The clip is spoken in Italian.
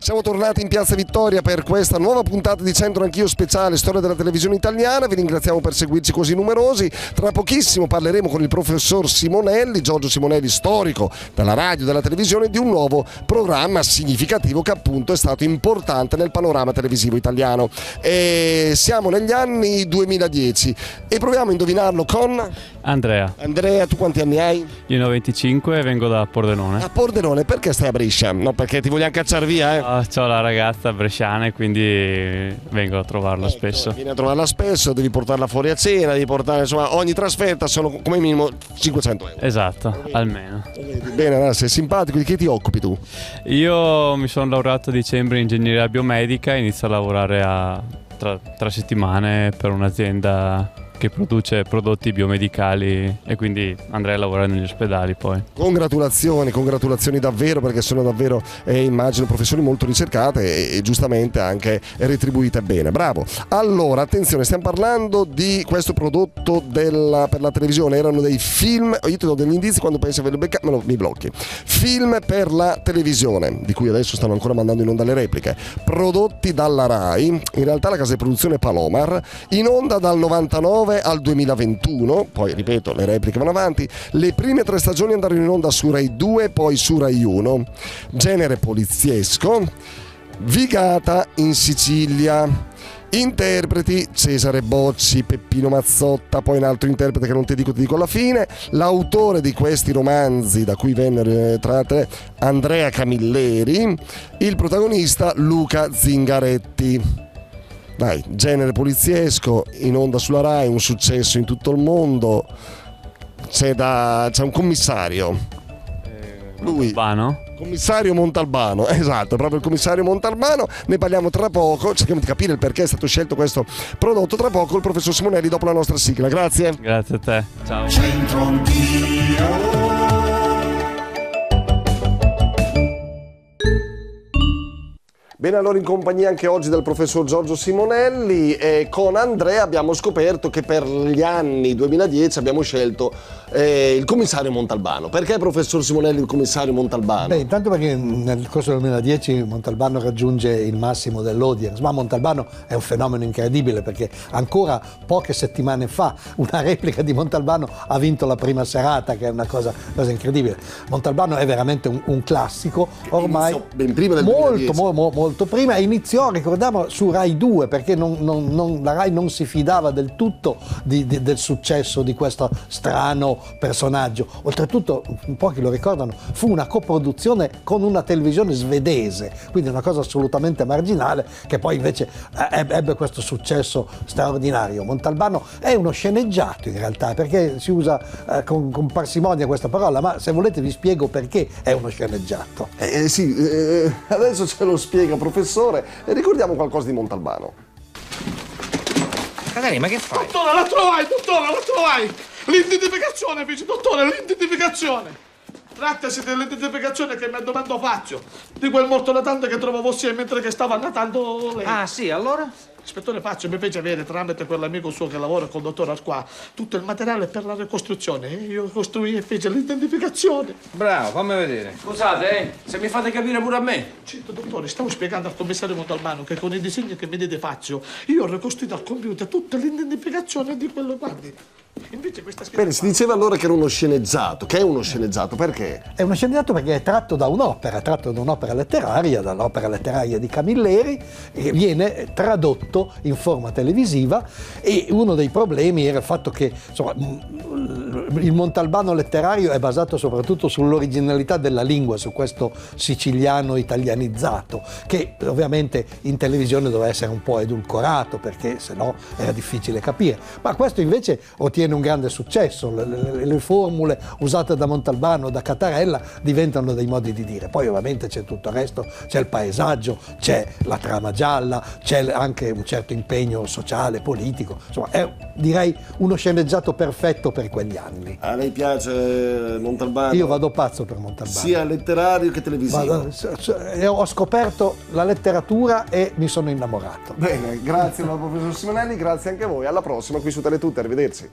Siamo tornati in Piazza Vittoria per questa nuova puntata di Centro Anch'io speciale Storia della televisione italiana. Vi ringraziamo per seguirci così numerosi. Tra pochissimo parleremo con il professor Simonelli, Giorgio Simonelli, storico della radio e della televisione, di un nuovo programma significativo che appunto è stato importante nel panorama televisivo italiano. E siamo negli anni 2010 e proviamo a indovinarlo con Andrea. Andrea, tu quanti anni hai? Io ne ho 25 e vengo da Pordenone. A Pordenone, perché stai a Brescia? No, perché ti vogliamo cacciare via, C'ho la ragazza bresciana e quindi vengo a trovarla spesso. Vieni a trovarla spesso, devi portarla fuori a cena, devi portare, insomma, ogni trasferta sono come minimo 500 euro. Esatto, almeno. Bene, allora, sei simpatico, di che ti occupi tu? Io mi sono laureato a dicembre in ingegneria biomedica e inizio a lavorare tra 3 settimane per un'azienda che produce prodotti biomedicali e quindi andrei a lavorare negli ospedali poi. Congratulazioni davvero, perché sono davvero, immagino, professioni molto ricercate e giustamente anche retribuite bene. Bravo. Allora, attenzione, stiamo parlando di questo prodotto per la televisione. Erano dei film, io ti do degli indizi, quando pensi averli beccati mi blocchi. Film per la televisione, di cui adesso stanno ancora mandando in onda le repliche, prodotti dalla Rai, in realtà la casa di produzione Palomar, in onda dal 99 al 2021, poi ripeto le repliche vanno avanti. Le prime 3 stagioni andarono in onda su Rai 2, poi su Rai 1. Genere poliziesco, Vigata in Sicilia. Interpreti Cesare Bocci, Peppino Mazzotta, poi un altro interprete che non ti dico alla fine. L'autore di questi romanzi da cui vennero tratte, Andrea Camilleri. Il protagonista Luca Zingaretti. Dai, genere poliziesco, in onda sulla Rai, un successo in tutto il mondo. C'è un commissario. Lui. Montalbano? Commissario Montalbano, esatto, proprio il commissario Montalbano. Ne parliamo tra poco, cerchiamo di capire il perché è stato scelto questo prodotto tra poco. Il professor Simonelli dopo la nostra sigla. Grazie. Grazie a te. Ciao. Centro Anch'io. Bene, allora in compagnia anche oggi del professor Giorgio Simonelli, e con Andrea abbiamo scoperto che per gli anni 2010 abbiamo scelto il commissario Montalbano. Perché, professor Simonelli, il commissario Montalbano? Beh, intanto perché nel corso del 2010 Montalbano raggiunge il massimo dell'audience, ma Montalbano è un fenomeno incredibile perché ancora poche settimane fa una replica di Montalbano ha vinto la prima serata, che è una cosa incredibile. Montalbano è veramente un classico, ormai iniziò ben prima del molto prima, e iniziò, ricordiamo, su Rai 2 perché la Rai non si fidava del tutto del successo di questo strano personaggio. Oltretutto, pochi lo ricordano, fu una coproduzione con una televisione svedese, quindi una cosa assolutamente marginale, che poi invece ebbe questo successo straordinario. Montalbano è uno sceneggiato in realtà, perché si usa con parsimonia questa parola, ma se volete vi spiego perché è uno sceneggiato. Sì, adesso ce lo spiega, professore, e ricordiamo qualcosa di Montalbano. Catani, ma che fai? Dottore, la trovai! L'identificazione, fece, dottore, l'identificazione! Trattasi dell'identificazione che mi domando faccio, di quel morto natante che trovavo sia mentre che stava natando lei. Ah, sì, allora? Ispettore Faccio mi fece avere, tramite quell'amico suo che lavora col dottor Arquà, tutto il materiale per la ricostruzione. E io costruì e fece l'identificazione. Bravo, fammi vedere. Scusate, se mi fate capire pure a me. Certo, dottore, stavo spiegando al commissario Montalbano che con i disegni che mi dite Faccio, io ho ricostruito al computer tutta l'identificazione di quello, guardi. Invece questa scritta. Bene, si diceva allora che era uno sceneggiato. Che è uno sceneggiato? Perché? È uno sceneggiato perché è tratto da un'opera letteraria, dall'opera letteraria di Camilleri, che viene tradotto in forma televisiva, e uno dei problemi era il fatto che, insomma, il Montalbano letterario è basato soprattutto sull'originalità della lingua, su questo siciliano italianizzato, che ovviamente in televisione doveva essere un po' edulcorato perché sennò era difficile capire. Ma questo invece ottiene un grande successo, le formule usate da Montalbano, da Catarella, diventano dei modi di dire. Poi ovviamente c'è tutto il resto, c'è il paesaggio, c'è la trama gialla, c'è anche un certo impegno sociale, politico, insomma è, direi, uno sceneggiato perfetto per quegli anni. A lei piace Montalbano? Io vado pazzo per Montalbano. Sia letterario che televisivo. Ho scoperto la letteratura e mi sono innamorato. Bene, grazie al professor Simonelli, grazie anche a voi. Alla prossima qui su Teletutte, arrivederci.